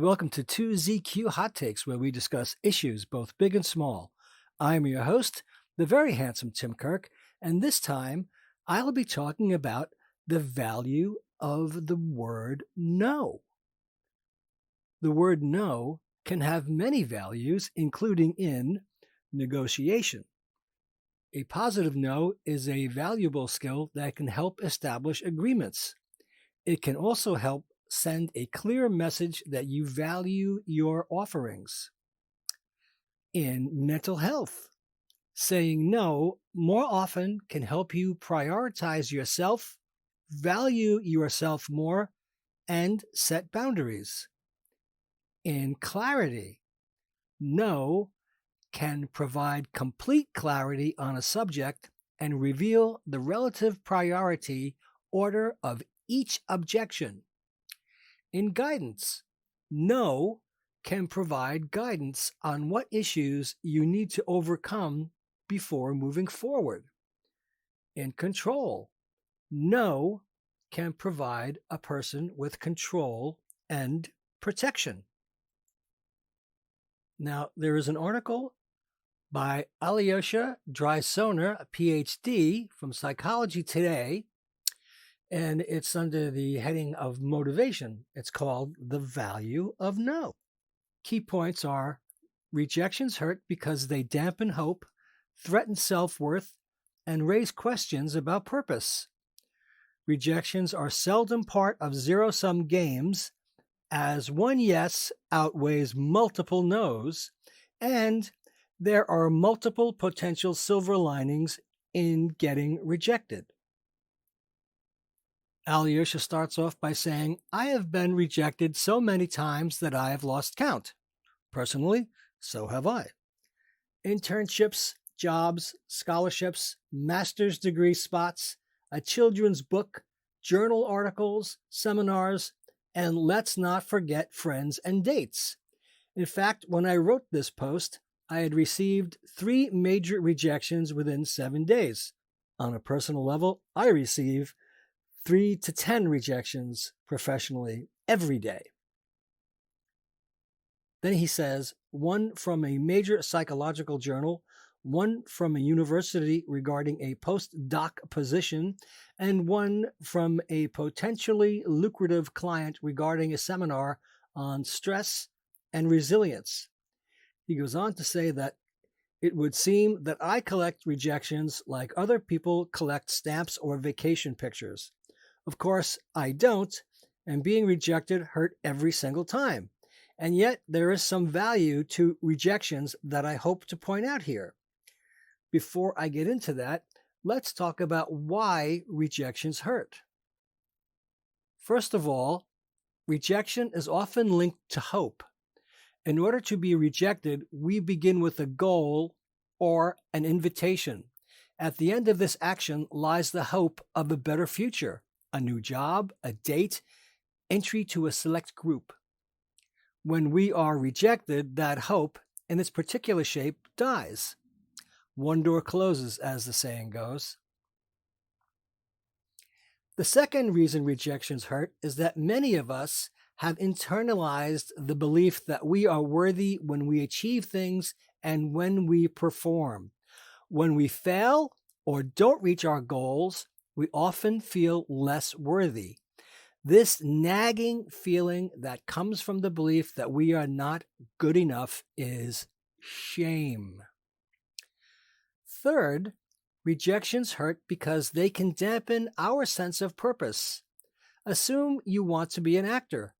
welcome to 2ZQ Hot Takes, where we discuss issues both big and small. I'm your host, the very handsome Tim Kirk, and this time I'll be talking about the value of the word no. The word no can have many values, including in negotiation. A positive no is a valuable skill that can help establish agreements. It can also help send a clear message that you value your offerings. In mental health, saying no more often can help you prioritize yourself, value yourself more, and set boundaries. In clarity, no can provide complete clarity on a subject and reveal the relative priority order of each objection. In guidance, no can provide guidance on what issues you need to overcome before moving forward. In control, no can provide a person with control and protection. Now, there is an article by Alyosha Drysoner, a PhD from Psychology Today, and it's under the heading of motivation. It's called The Value of No. Key points are: rejections hurt because they dampen hope, threaten self-worth, and raise questions about purpose. Rejections are seldom part of zero-sum games, as one yes outweighs multiple no's, and there are multiple potential silver linings in getting rejected. Alyosha starts off by saying, I have been rejected so many times that I have lost count. Personally, so have I. Internships, jobs, scholarships, master's degree spots, a children's book, journal articles, seminars, and let's not forget friends and dates. In fact, when I wrote this post, I had received 3 major rejections within 7 days. On a personal level, I receive 3 to 10 rejections professionally every day. Then he says, 1 from a major psychological journal, 1 from a university regarding a postdoc position, and 1 from a potentially lucrative client regarding a seminar on stress and resilience. He goes on to say that it would seem that I collect rejections like other people collect stamps or vacation pictures. Of course, I don't, and being rejected hurt every single time. And yet, there is some value to rejections that I hope to point out here. Before I get into that, let's talk about why rejections hurt. First of all, rejection is often linked to hope. In order to be rejected, we begin with a goal or an invitation. At the end of this action lies the hope of a better future, a new job, a date, entry to a select group. When we are rejected, that hope, in its particular shape, dies. One door closes, as the saying goes. The second reason rejections hurt is that many of us have internalized the belief that we are worthy when we achieve things and when we perform. When we fail or don't reach our goals, we often feel less worthy. This nagging feeling that comes from the belief that we are not good enough is shame. Third, rejections hurt because they can dampen our sense of purpose. Assume you want to be an actor.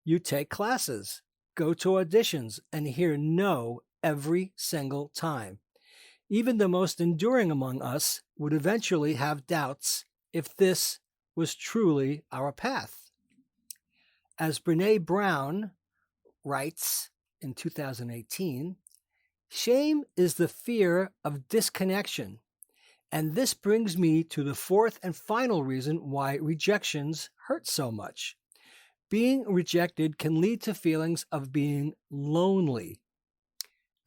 You take classes, go to auditions, and hear no every single time. Even the most enduring among us would eventually have doubts if this was truly our path. As Brené Brown writes in 2018, shame is the fear of disconnection. And this brings me to the fourth and final reason why rejections hurt so much. Being rejected can lead to feelings of being lonely.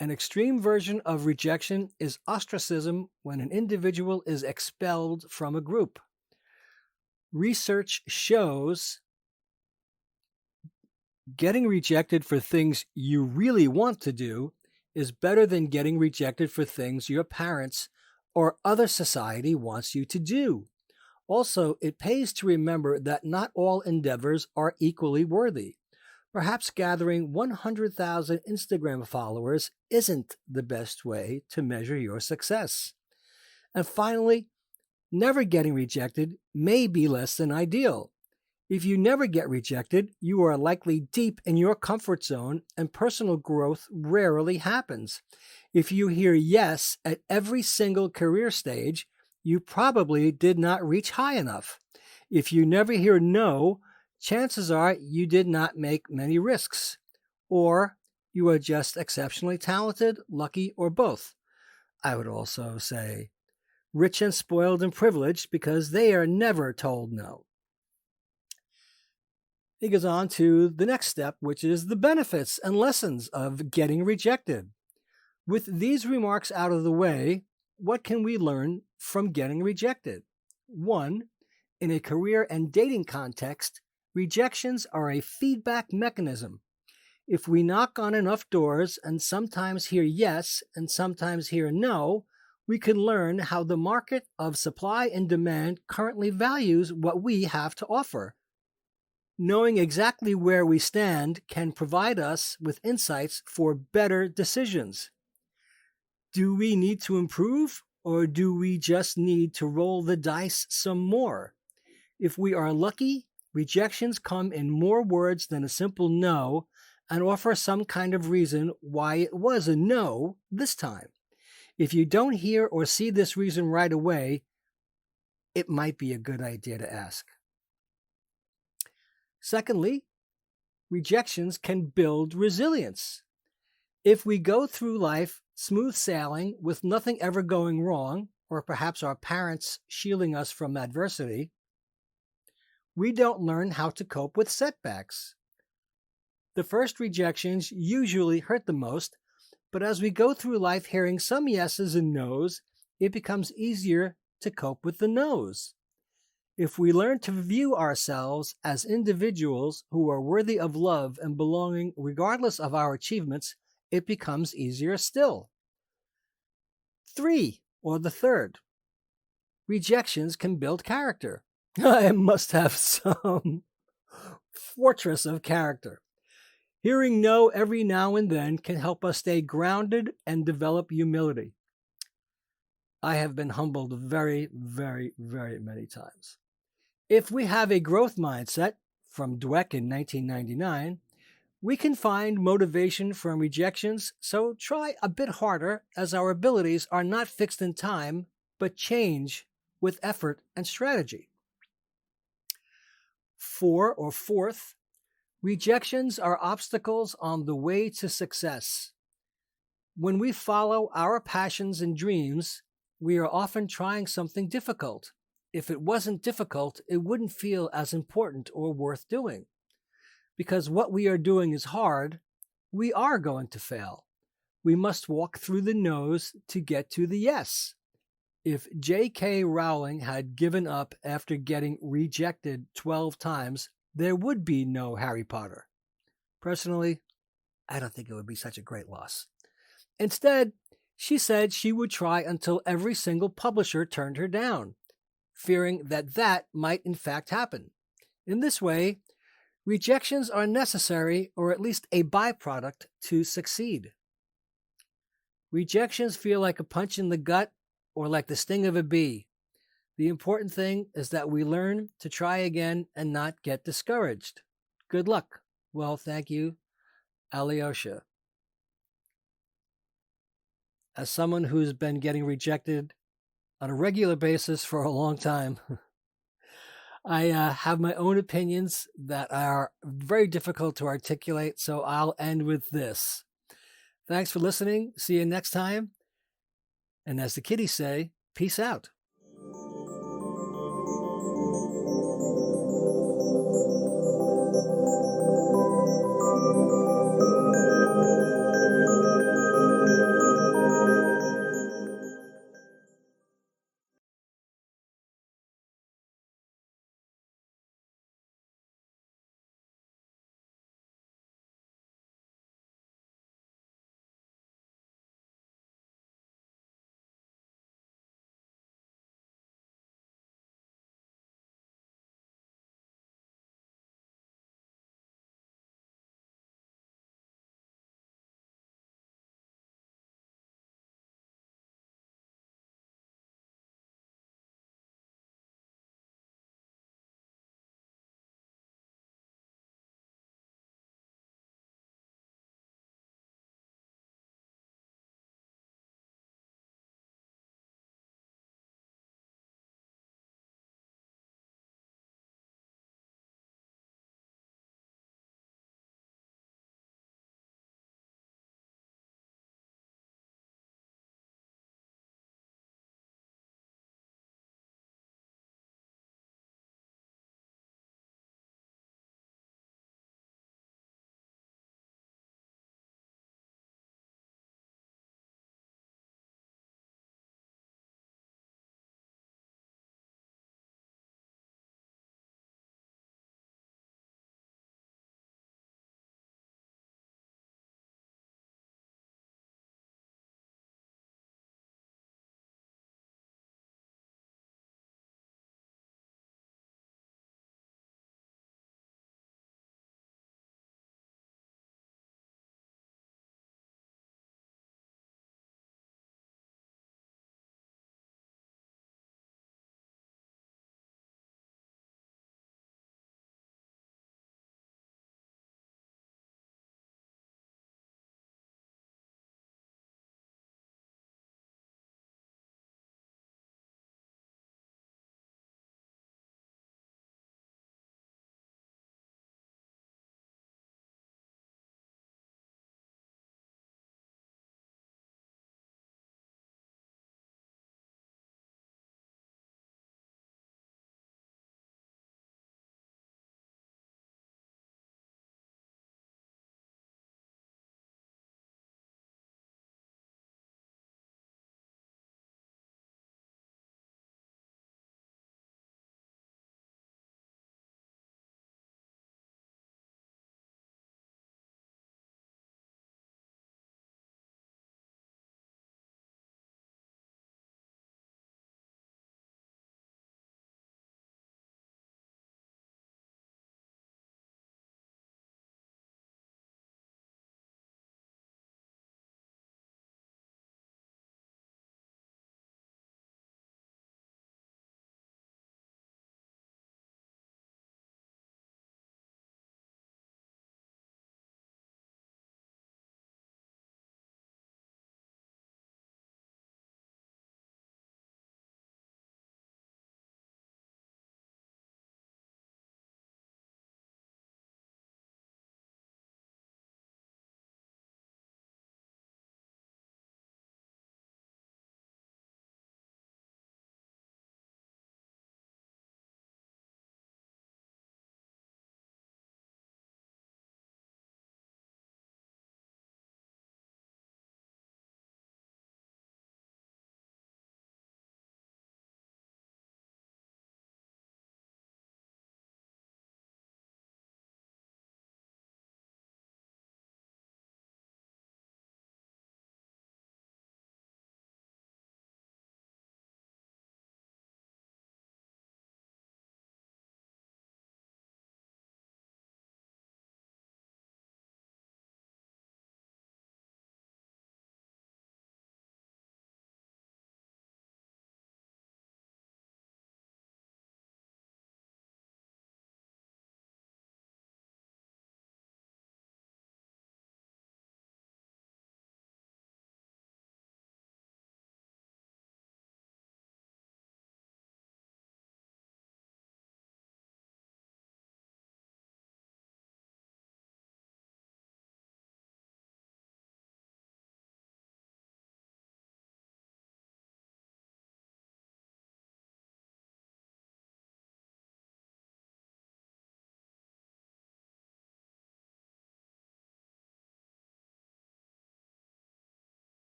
An extreme version of rejection is ostracism when an individual is expelled from a group. Research shows Getting rejected for things you really want to do is better than getting rejected for things your parents or other society wants you to do. Also, it pays to remember that not all endeavors are equally worthy. Perhaps gathering 100,000 Instagram followers isn't the best way to measure your success. And finally, never getting rejected may be less than ideal. If you never get rejected, you are likely deep in your comfort zone and personal growth rarely happens. If you hear yes at every single career stage, you probably did not reach high enough. If you never hear no, chances are you did not make many risks, or you are just exceptionally talented, lucky, or both. I would also say rich and spoiled and privileged because they are never told no. He goes on to the next step, which is the benefits and lessons of getting rejected. With these remarks out of the way, what can we learn from getting rejected? 1. In a career and dating context, rejections are a feedback mechanism. If we knock on enough doors and sometimes hear yes and sometimes hear no, we can learn how the market of supply and demand currently values what we have to offer. Knowing exactly where we stand can provide us with insights for better decisions. Do we need to improve, or do we just need to roll the dice some more? If we are lucky, rejections come in more words than a simple no and offer some kind of reason why it was a no this time. If you don't hear or see this reason right away, it might be a good idea to ask. Secondly, rejections can build resilience. If we go through life smooth sailing with nothing ever going wrong, or perhaps our parents shielding us from adversity, we don't learn how to cope with setbacks. The first rejections usually hurt the most, but as we go through life hearing some yeses and nos, it becomes easier to cope with the nos. If we learn to view ourselves as individuals who are worthy of love and belonging regardless of our achievements, it becomes easier still. 3, or the third, rejections can build character. I must have some fortress of character. Hearing no every now and then can help us stay grounded and develop humility. I have been humbled very, very, very many times. If we have a growth mindset, from Dweck in 1999, we can find motivation from rejections, so try a bit harder as our abilities are not fixed in time, but change with effort and strategy. 4, or fourth, rejections are obstacles on the way to success. When we follow our passions and dreams, we are often trying something difficult. If it wasn't difficult, it wouldn't feel as important or worth doing. Because what we are doing is hard, we are going to fail. We must walk through the no's to get to the yes. If J.K. Rowling had given up after getting rejected 12 times, there would be no Harry Potter. Personally, I don't think it would be such a great loss. Instead, she said she would try until every single publisher turned her down, fearing that might in fact happen. In this way, rejections are necessary, or at least a byproduct, to succeed. Rejections feel like a punch in the gut or like the sting of a bee. The important thing is that we learn to try again and not get discouraged. Good luck. Well, thank you, Alyosha. As someone who's been getting rejected on a regular basis for a long time, I have my own opinions that are very difficult to articulate, so I'll end with this. Thanks for listening. See you next time. And as the kiddies say, peace out.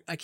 I